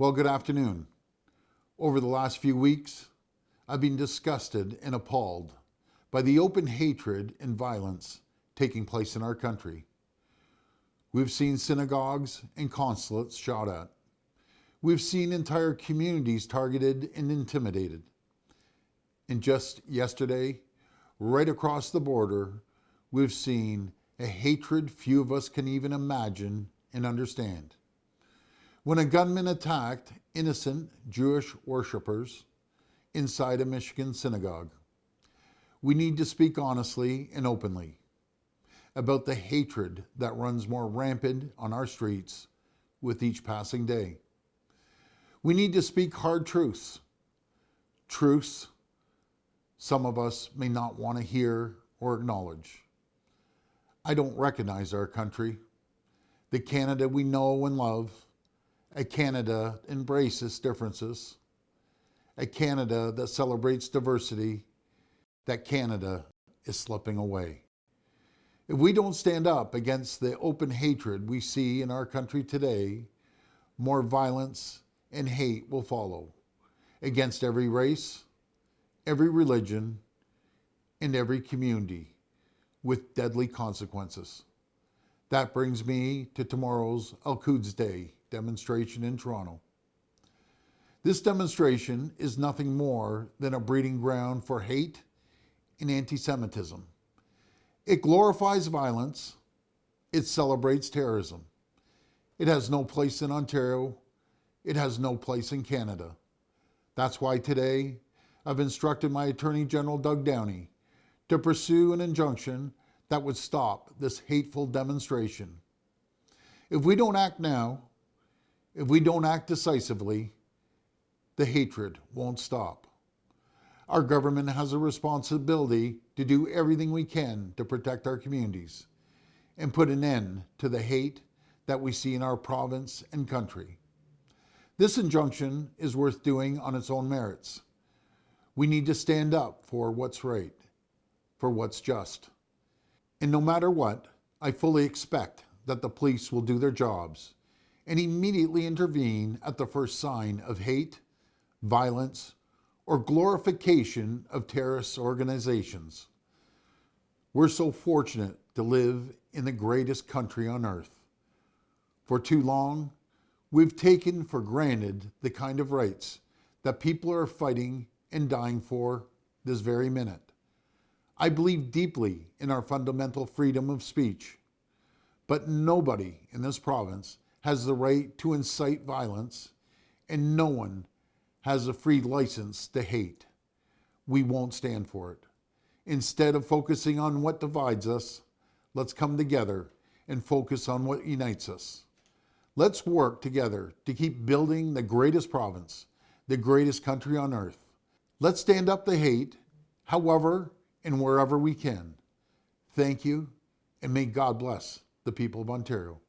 Well, good afternoon. Over the last few weeks, I've been disgusted and appalled by the open hatred and violence taking place in our country. We've seen synagogues and consulates shot at. We've seen entire communities targeted and intimidated. And just yesterday, right across the border, we've seen a hatred few of us can even imagine and understand. When a gunman attacked innocent Jewish worshipers inside a Michigan synagogue, we need to speak honestly and openly about the hatred that runs more rampant on our streets with each passing day. We need to speak hard truths some of us may not want to hear or acknowledge. I don't recognize our country, the Canada we know and love, a Canada that embraces differences, a Canada that celebrates diversity. That Canada is slipping away. If we don't stand up against the open hatred we see in our country today, more violence and hate will follow against every race, every religion, and every community, with deadly consequences. That brings me to tomorrow's Quds Day demonstration in Toronto. This demonstration is nothing more than a breeding ground for hate and anti-Semitism. It glorifies violence. It celebrates terrorism. It has no place in Ontario. It has no place in Canada. That's why today I've instructed my Attorney General, Doug Downey, to pursue an injunction that would stop this hateful demonstration. If we don't act now, if we don't act decisively, the hatred won't stop. Our government has a responsibility to do everything we can to protect our communities and put an end to the hate that we see in our province and country. This injunction is worth doing on its own merits. We need to stand up for what's right, for what's just. And no matter what, I fully expect that the police will do their jobs and immediately intervene at the first sign of hate, violence, or glorification of terrorist organizations. We're so fortunate to live in the greatest country on earth. For too long, we've taken for granted the kind of rights that people are fighting and dying for this very minute. I believe deeply in our fundamental freedom of speech, but nobody in this province has the right to incite violence, and no one has a free license to hate. We won't stand for it. Instead of focusing on what divides us, let's come together and focus on what unites us. Let's work together to keep building the greatest province, the greatest country on earth. Let's stand up to hate, however and wherever we can. Thank you, and may God bless the people of Ontario.